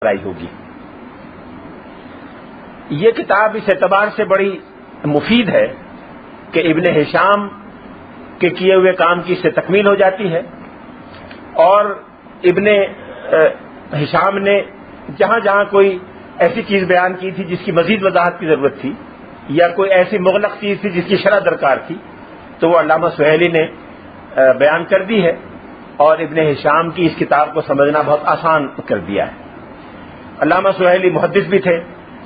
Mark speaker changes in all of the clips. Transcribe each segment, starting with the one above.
Speaker 1: آئی ہوگی۔ یہ کتاب اس اعتبار سے بڑی مفید ہے کہ ابن ہشام کے کیے ہوئے کام کی اس سے تکمیل ہو جاتی ہے، اور ابن ہشام نے جہاں جہاں کوئی ایسی چیز بیان کی تھی جس کی مزید وضاحت کی ضرورت تھی، یا کوئی ایسی مغلق چیز تھی جس کی شرح درکار تھی، تو وہ علامہ سہیلی نے بیان کر دی ہے، اور ابن ہشام کی اس کتاب کو سمجھنا بہت آسان کر دیا ہے۔ علامہ سہیلی محدث بھی تھے،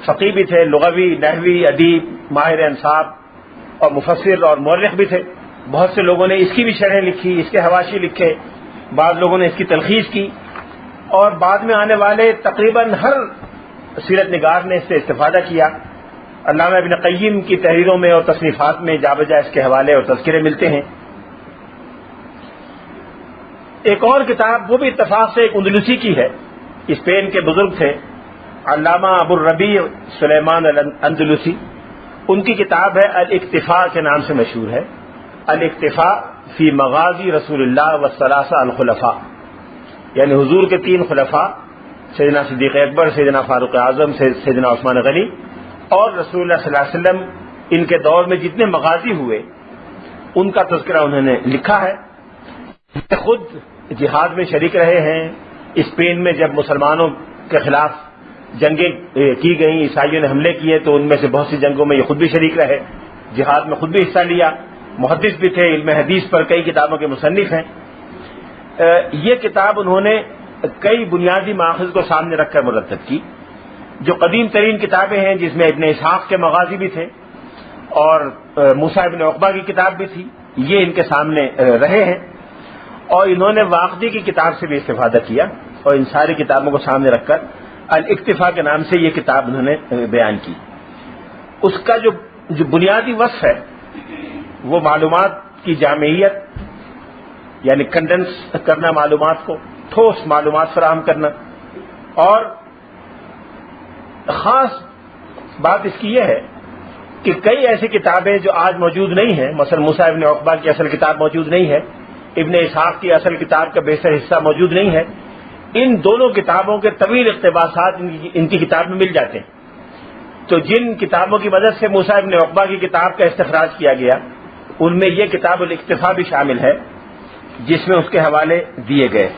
Speaker 1: فقیہ بھی تھے، لغوی، نحوی، ادیب، ماہر انصاب اور مفسر اور مورخ بھی تھے۔ بہت سے لوگوں نے اس کی بھی شرح لکھی، اس کے حواشی لکھے، بعض لوگوں نے اس کی تلخیص کی، اور بعد میں آنے والے تقریباً ہر سیرت نگار نے اس سے استفادہ کیا۔ علامہ ابن قیم کی تحریروں میں اور تصنیفات میں جا بجا اس کے حوالے اور تذکرے ملتے ہیں۔ ایک اور کتاب وہ بھی اتفاق سے ایک اندلسی کی ہے، اسپین کے بزرگ تھے علامہ ابو الربیع سلیمان الاندلسی، ان کی کتاب ہے الاکتفاء کے نام سے مشہور ہے، الاکتفاء فی مغازی رسول اللہ والثلاثہ الخلفاء، یعنی حضور کے 3 خلفاء، سیدنا صدیق اکبر، سیدنا فاروق اعظم، سیدنا عثمان غنی، اور رسول اللہ صلی اللہ علیہ وسلم ان کے دور میں جتنے مغازی ہوئے ان کا تذکرہ انہوں نے لکھا ہے۔ خود جہاد میں شریک رہے ہیں، اسپین میں جب مسلمانوں کے خلاف جنگیں کی گئیں، عیسائیوں نے حملے کیے تو ان میں سے بہت سی جنگوں میں یہ خود بھی شریک رہے، جہاد میں خود بھی حصہ لیا، محدث بھی تھے، علم حدیث پر کئی کتابوں کے مصنف ہیں۔ یہ کتاب انہوں نے کئی بنیادی ماخذ کو سامنے رکھ کر مرتب کی۔ جو قدیم ترین کتابیں ہیں جس میں ابن اسحاق کے مغازی بھی تھے اور موسیٰ ابن عقبہ کی کتاب بھی تھی، یہ ان کے سامنے رہے ہیں، اور انہوں نے واقدی کی کتاب سے بھی استفادہ کیا، اور ان ساری کتابوں کو سامنے رکھ کر الاکتفاء کے نام سے یہ کتاب انہوں نے بیان کی۔ اس کا جو بنیادی وصف ہے وہ معلومات کی جامعیت، یعنی کنڈنس کرنا معلومات کو، ٹھوس معلومات فراہم کرنا، اور خاص بات اس کی یہ ہے کہ کئی ایسی کتابیں جو آج موجود نہیں ہیں، مثلا موسیٰ ابن عقبہ کی اصل کتاب موجود نہیں ہے، ابن اسحاق کی اصل کتاب کا بیشتر حصہ موجود نہیں ہے، ان دونوں کتابوں کے طویل اقتباسات ان کی کتاب میں مل جاتے ہیں۔ تو جن کتابوں کی مدد سے موسیٰ ابن عقبہ کی کتاب کا استخراج کیا گیا ان میں یہ کتاب الاکتفاء بھی شامل ہے، جس میں اس کے حوالے دیے گئے۔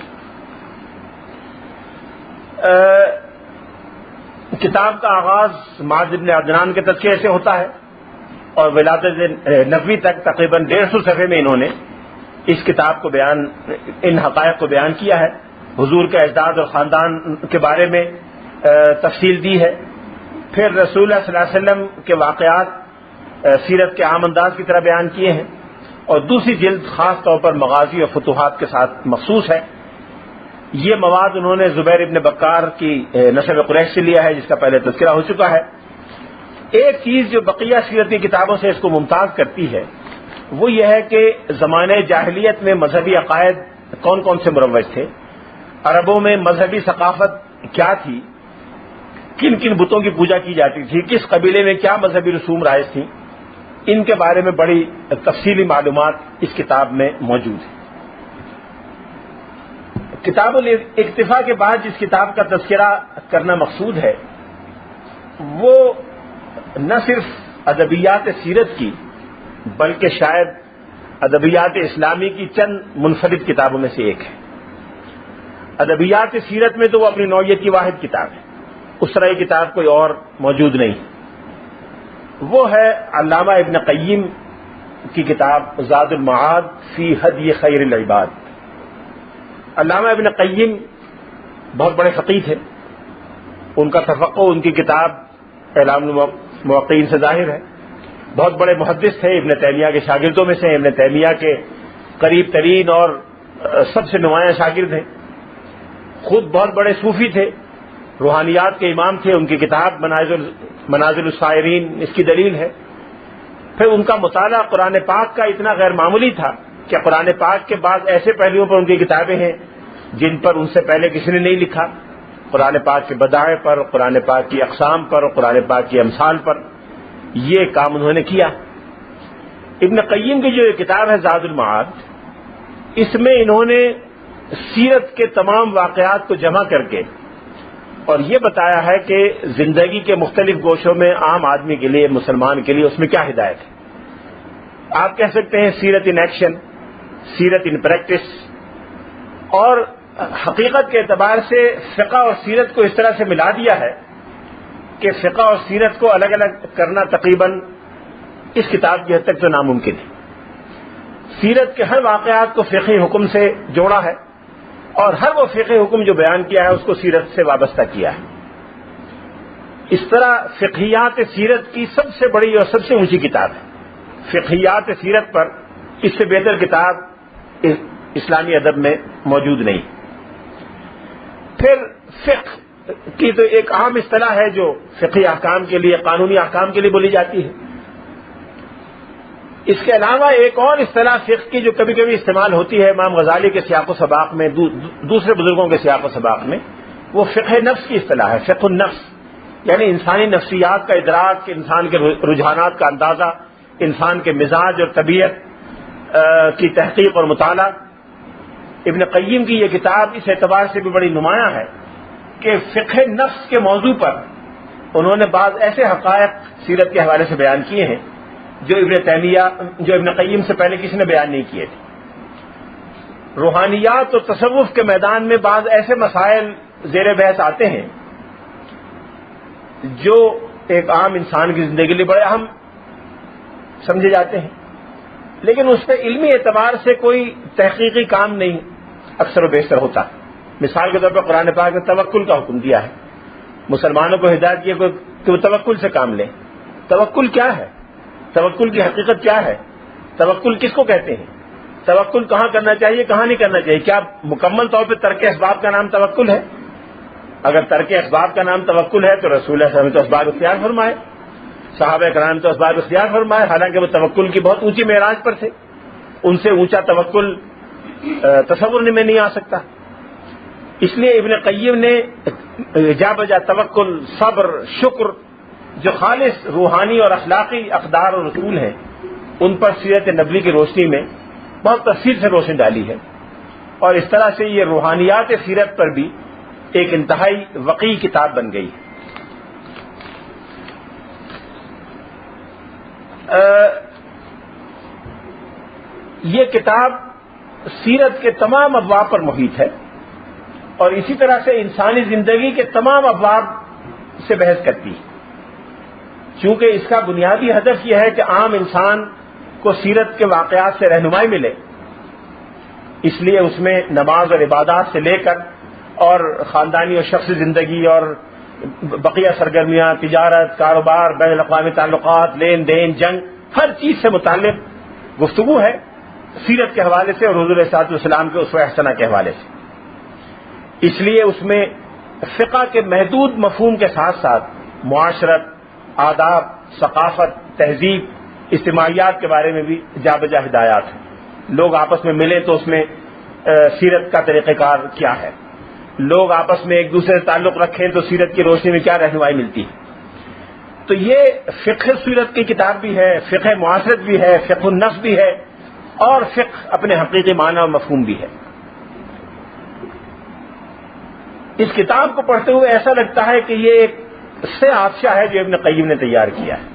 Speaker 1: کتاب کا آغاز معاذ بن عدنان کے تذکرے سے ہوتا ہے، اور ولادت نبوی تک تقریباً 150 صفحے میں انہوں نے اس کتاب کو ان حقائق کو بیان کیا ہے، حضور کے اجداد اور خاندان کے بارے میں تفصیل دی ہے، پھر رسول اللہ صلی اللہ علیہ وسلم کے واقعات سیرت کے عام انداز کی طرح بیان کیے ہیں، اور دوسری جلد خاص طور پر مغازی اور فتوحات کے ساتھ مخصوص ہے۔ یہ مواد انہوں نے زبیر ابن بکار کی نسب قریش سے لیا ہے، جس کا پہلے تذکرہ ہو چکا ہے۔ ایک چیز جو بقیہ سیرت کی کتابوں سے اس کو ممتاز کرتی ہے وہ یہ ہے کہ زمانے جاہلیت میں مذہبی عقائد کون کون سے مروج تھے، عربوں میں مذہبی ثقافت کیا تھی، کن کن بتوں کی پوجا کی جاتی تھی، کس قبیلے میں کیا مذہبی رسوم رائج تھیں، ان کے بارے میں بڑی تفصیلی معلومات اس کتاب میں موجود ہیں۔ کتاب الاکتفاء کے بعد جس کتاب کا تذکرہ کرنا مقصود ہے وہ نہ صرف ادبیات سیرت کی بلکہ شاید ادبیات اسلامی کی چند منفرد کتابوں میں سے ایک ہے۔ ادبیات سیرت میں تو وہ اپنی نوعیت کی واحد کتاب ہے، اس طرح کی کتاب کوئی اور موجود نہیں۔ وہ ہے علامہ ابن قیم کی کتاب زاد المعاد فی ہدی خیر العباد۔ علامہ ابن قیم بہت بڑے فقیہ تھے، ان کا تفقہ ان کی کتاب اعلام الموقعین سے ظاہر ہے۔ بہت بڑے محدث تھے، ابن تیمیہ کے شاگردوں میں سے، ابن تیمیہ کے قریب ترین اور سب سے نمایاں شاگرد ہیں۔ خود بہت بڑے صوفی تھے، روحانیات کے امام تھے، ان کی کتاب منازل السائرین اس کی دلیل ہے۔ پھر ان کا مطالعہ قرآن پاک کا اتنا غیر معمولی تھا کہ قرآن پاک کے بعض ایسے پہلوؤں پر ان کی کتابیں ہیں جن پر ان سے پہلے کسی نے نہیں لکھا، قرآن پاک کے بدائع پر، قرآن پاک کی اقسام پر، قرآن پاک کی امثال پر، یہ کام انہوں نے کیا۔ ابن قیم کی جو یہ کتاب ہے زاد المعاد، اس میں انہوں نے سیرت کے تمام واقعات کو جمع کر کے اور یہ بتایا ہے کہ زندگی کے مختلف گوشوں میں عام آدمی کے لیے، مسلمان کے لیے اس میں کیا ہدایت ہے۔ آپ کہہ سکتے ہیں سیرت ان ایکشن، سیرت ان پریکٹس، اور حقیقت کے اعتبار سے فقہ اور سیرت کو اس طرح سے ملا دیا ہے کہ فقہ اور سیرت کو الگ الگ کرنا تقریباً اس کتاب کی حد تک تو ناممکن ہے۔ سیرت کے ہر واقعات کو فقہی حکم سے جوڑا ہے، اور ہر وہ فقہی حکم جو بیان کیا ہے اس کو سیرت سے وابستہ کیا ہے۔ اس طرح فقہیات سیرت کی سب سے بڑی اور سب سے اونچی کتاب ہے۔ فقہیات سیرت پر اس سے بہتر کتاب اسلامی ادب میں موجود نہیں۔ پھر فقہ کی تو ایک عام اصطلاح ہے جو فقہی احکام کے لیے، قانونی احکام کے لیے بولی جاتی ہے۔ اس کے علاوہ ایک اور اصطلاح فقہ کی جو کبھی کبھی استعمال ہوتی ہے امام غزالی کے سیاق و سباق میں، دوسرے بزرگوں کے سیاق و سباق میں، وہ فقہ نفس کی اصطلاح ہے۔ فقہ النفس یعنی انسانی نفسیات کا ادراک، انسان کے رجحانات کا اندازہ، انسان کے مزاج اور طبیعت کی تحقیق اور مطالعہ۔ ابن قیم کی یہ کتاب اس اعتبار سے بھی بڑی نمایاں ہے کہ فقہ نفس کے موضوع پر انہوں نے بعض ایسے حقائق سیرت کے حوالے سے بیان کیے ہیں جو ابن قیم سے پہلے کسی نے بیان نہیں کیے تھے۔ روحانیات اور تصوف کے میدان میں بعض ایسے مسائل زیر بحث آتے ہیں جو ایک عام انسان کی زندگی کے لیے بڑے اہم سمجھے جاتے ہیں، لیکن اس پہ علمی اعتبار سے کوئی تحقیقی کام نہیں اکثر و بیشتر ہوتا۔ مثال کے طور پر قرآن پاک نے توکل کا حکم دیا ہے، مسلمانوں کو ہدایت کی کہ وہ توکل سے کام لیں۔ توکل کیا ہے؟ توکل کی حقیقت کیا ہے؟ توکل کس کو کہتے ہیں؟ توکل کہاں کرنا چاہیے، کہاں نہیں کرنا چاہیے؟ کیا مکمل طور پہ ترک اسباب کا نام توکل ہے؟ اگر ترک اسباب کا نام توکل ہے تو رسول اللہ صلی اللہ علیہ وسلم تو اسباب اختیار فرمائے، صحابہ کرام تو اسباب اختیار فرمائے، حالانکہ وہ توکل کی بہت اونچی معراج پر تھے، ان سے اونچا توکل تصور میں نہیں آ سکتا۔ اس لیے ابن قیم نے جا بجا توکل، صبر، شکر جو خالص روحانی اور اخلاقی اقدار اور اصول ہیں ان پر سیرت نبوی کی روشنی میں بہت تفصیل سے روشنی ڈالی ہے، اور اس طرح سے یہ روحانیات سیرت پر بھی ایک انتہائی وقیع کتاب بن گئی۔ یہ کتاب سیرت کے تمام ابواب پر محیط ہے، اور اسی طرح سے انسانی زندگی کے تمام ابواب سے بحث کرتی ہے۔ چونکہ اس کا بنیادی ہدف یہ ہے کہ عام انسان کو سیرت کے واقعات سے رہنمائی ملے، اس لیے اس میں نماز اور عبادات سے لے کر اور خاندانی اور شخصی زندگی اور بقیہ سرگرمیاں، تجارت، کاروبار، بین الاقوامی تعلقات، لین دین، جنگ، ہر چیز سے متعلق گفتگو ہے سیرت کے حوالے سے اور حضور علیہ الصلوۃ والسلام کے اسوہ حسنہ کے حوالے سے۔ اس لیے اس میں فقہ کے محدود مفہوم کے ساتھ ساتھ معاشرت، آداب، ثقافت، تہذیب، اجتماعیات کے بارے میں بھی جا بجا ہدایات ہیں۔ لوگ آپس میں ملیں تو اس میں سیرت کا طریقہ کار کیا ہے، لوگ آپس میں ایک دوسرے سے تعلق رکھیں تو سیرت کی روشنی میں کیا رہنمائی ملتی ہے۔ تو یہ فقہ سیرت کی کتاب بھی ہے، فقہ معاشرت بھی ہے، فقہ النفس بھی ہے، اور فقہ اپنے حقیقی معنی اور مفہوم بھی ہے۔ اس کتاب کو پڑھتے ہوئے ایسا لگتا ہے کہ یہ ایک سے آفشہ ہے جو ابن قیم نے تیار کیا ہے۔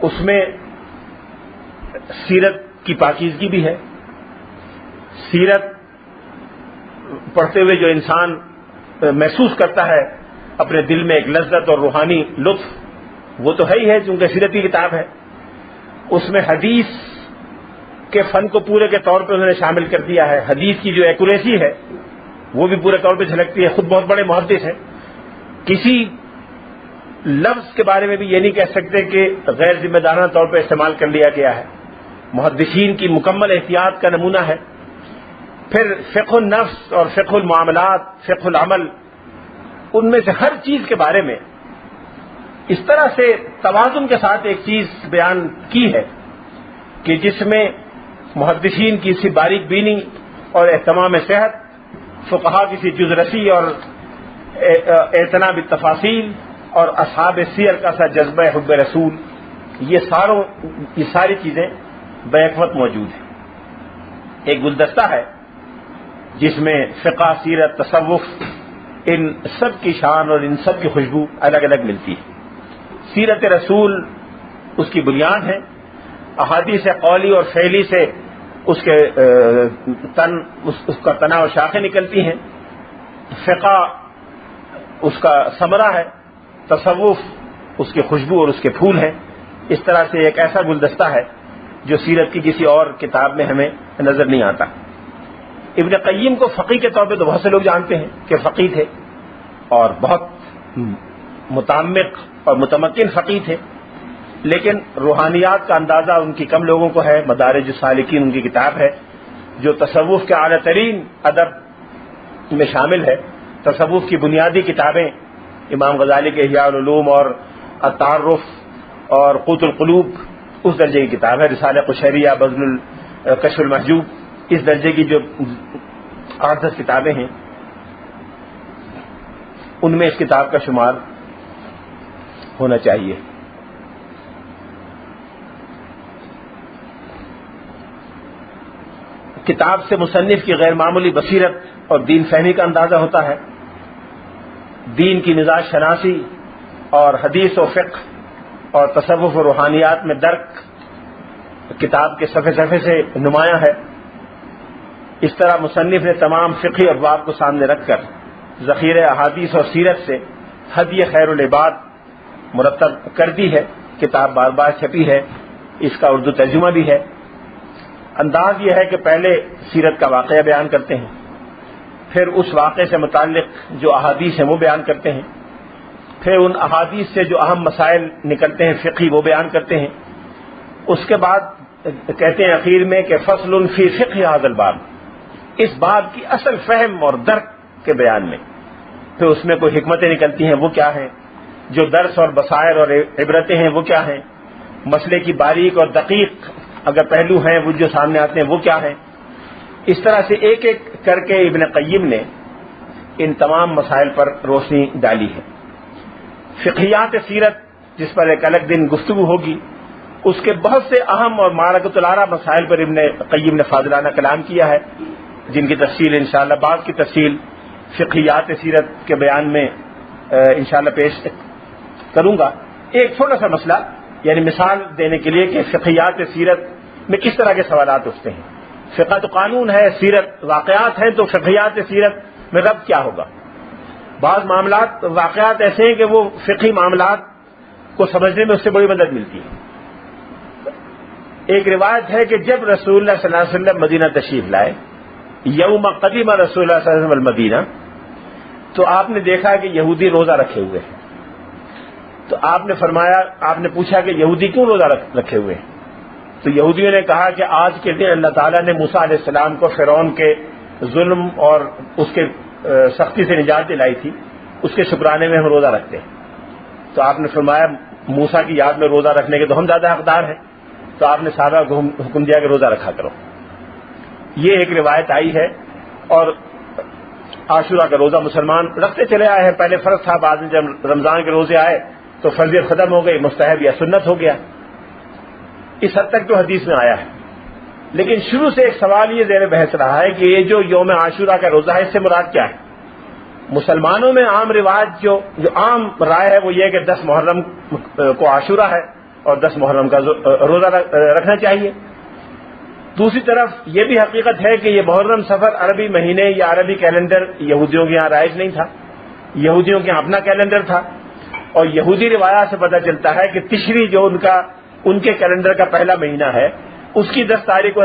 Speaker 1: اس میں سیرت کی پاکیزگی بھی ہے، سیرت پڑھتے ہوئے جو انسان محسوس کرتا ہے اپنے دل میں ایک لذت اور روحانی لطف، وہ تو ہے ہی ہے چونکہ سیرت کی کتاب ہے۔ اس میں حدیث کے فن کو پورے کے طور پہ انہوں نے شامل کر دیا ہے، حدیث کی جو ایکوریسی ہے وہ بھی پورے طور پہ جھلکتی ہے۔ خود بہت بڑے محدث ہیں، کسی لفظ کے بارے میں بھی یہ نہیں کہہ سکتے کہ غیر ذمہ دارانہ طور پہ استعمال کر لیا گیا ہے، محدثین کی مکمل احتیاط کا نمونہ ہے۔ پھر فقہ النفس اور فقہ المعاملات، فقہ العمل، ان میں سے ہر چیز کے بارے میں اس طرح سے توازن کے ساتھ ایک چیز بیان کی ہے کہ جس میں محدثین کی سی باریک بینی اور اہتمام صحت، فقہا کی سی جزرسی اور اعتنا بالتفاصیل، اور اصحاب سیر کا سا جذبہ حب رسول، یہ ساری چیزیں بیک وقت موجود ہیں۔ ایک گلدستہ ہے جس میں فقہ، سیرت، تصوف، ان سب کی شان اور ان سب کی خوشبو الگ الگ ملتی ہے۔ سیرت رسول اس کی بنیاد ہے، احادیث قولی اور فعلی سے اس کے اس کا تنا اور شاخیں نکلتی ہیں، فقہ اس کا ثمرہ ہے، تصوف اس کی خوشبو اور اس کے پھول ہیں۔ اس طرح سے ایک ایسا گلدستہ ہے جو سیرت کی کسی اور کتاب میں ہمیں نظر نہیں آتا۔ ابن قیم کو فقیہ کے طور پہ تو بہت سے لوگ جانتے ہیں کہ فقیہ تھے اور بہت متعمق اور متمکن فقیہ تھے، لیکن روحانیات کا اندازہ ان کی کم لوگوں کو ہے۔ مدارج السالکین ان کی کتاب ہے جو تصوف کے اعلیٰ ترین ادب میں شامل ہے۔ تصوف کی بنیادی کتابیں امام غزالی کے احیاء العلوم اور التعارف اور قوت القلوب اس درجے کی کتاب ہے۔ رسالہ قشیریہ، بذل کشف المحجوب اس درجے کی جو 8-10 کتابیں ہیں ان میں اس کتاب کا شمار ہونا چاہیے۔ کتاب سے مصنف کی غیر معمولی بصیرت اور دین فہمی کا اندازہ ہوتا ہے۔ دین کی مزاج شناسی اور حدیث و فقہ اور تصوف و روحانیات میں درک کتاب کے صفحے صفحے سے نمایاں ہے۔ اس طرح مصنف نے تمام فقہی ابواب کو سامنے رکھ کر ذخیرہ احادیث اور سیرت سے ہدی خیر العباد مرتب کر دی ہے۔ کتاب بار بار چھپی ہے، اس کا اردو ترجمہ بھی ہے۔ انداز یہ ہے کہ پہلے سیرت کا واقعہ بیان کرتے ہیں، پھر اس واقعے سے متعلق جو احادیث ہیں وہ بیان کرتے ہیں، پھر ان احادیث سے جو اہم مسائل نکلتے ہیں فقہی وہ بیان کرتے ہیں۔ اس کے بعد کہتے ہیں اخیر میں کہ فصل فی فقہ ھذا الباب، اس باب کی اصل فہم اور درک کے بیان میں پھر اس میں کوئی حکمتیں نکلتی ہیں وہ کیا ہیں، جو درس اور بصائر اور عبرتیں ہیں وہ کیا ہیں، مسئلے کی باریک اور دقیق اگر پہلو ہیں وہ جو سامنے آتے ہیں وہ کیا ہیں۔ اس طرح سے ایک ایک کر کے ابن قیم نے ان تمام مسائل پر روشنی ڈالی ہے۔ فقہیات سیرت جس پر ایک الگ دن گفتگو ہوگی، اس کے بہت سے اہم اور معرکۃ العرا مسائل پر ابن قیم نے فاضلانہ کلام کیا ہے، جن کی تفصیل انشاءاللہ بعض کی تفصیل فقہیات سیرت کے بیان میں انشاءاللہ پیش کروں گا۔ ایک چھوٹا سا مسئلہ یعنی مثال دینے کے لیے کہ فقہیات سیرت میں کس طرح کے سوالات اٹھتے ہیں۔ فقہ تو قانون ہے، سیرت واقعات ہیں، تو فقہیات سیرت میں ربط کیا ہوگا؟ بعض معاملات واقعات ایسے ہیں کہ وہ فقہی معاملات کو سمجھنے میں اس سے بڑی مدد ملتی ہے۔ ایک روایت ہے کہ جب رسول اللہ صلی اللہ علیہ وسلم مدینہ تشریف لائے، یوم قدم رسول اللہ صلی اللہ علیہ وسلم المدینہ، تو آپ نے دیکھا کہ یہودی روزہ رکھے ہوئے ہیں۔ تو آپ نے فرمایا، آپ نے پوچھا کہ یہودی کیوں روزہ رکھے ہوئے ہیں؟ تو یہودیوں نے کہا کہ آج کے دن اللہ تعالیٰ نے موسیٰ علیہ السلام کو فرعون کے ظلم اور اس کے سختی سے نجات دلائی تھی، اس کے شکرانے میں ہم روزہ رکھتے ہیں۔ تو آپ نے فرمایا موسیٰ کی یاد میں روزہ رکھنے کے تو ہم زیادہ حقدار ہیں۔ تو آپ نے صحابہ کو حکم دیا کہ روزہ رکھا کرو۔ یہ ایک روایت آئی ہے۔ اور عاشورہ کا روزہ مسلمان رکھتے چلے آئے ہیں، پہلے فرض تھا، بعد میں جب رمضان کے روزے آئے تو فرضیت ختم ہو گئی، مستحب یا سنت ہو گیا۔ اس حد تک تو حدیث میں آیا ہے، لیکن شروع سے ایک سوال یہ زیر بحث رہا ہے کہ یہ جو یوم عاشورہ کا روزہ ہے اس سے مراد کیا ہے؟ مسلمانوں میں عام رواج جو عام رائے ہے وہ یہ ہے کہ 10 محرم کو عاشورہ ہے اور 10 محرم کا روزہ رکھنا چاہیے۔ دوسری طرف یہ بھی حقیقت ہے کہ یہ محرم سفر عربی مہینے یا عربی کیلنڈر یہودیوں کے یہاں رائج نہیں تھا، یہودیوں کے یہاں اپنا کیلنڈر تھا، اور یہودی روایات سے پتہ چلتا ہے کہ تشری جو ان کے کیلنڈر کا پہلا مہینہ ہے، اس کی 10 تاریخ کو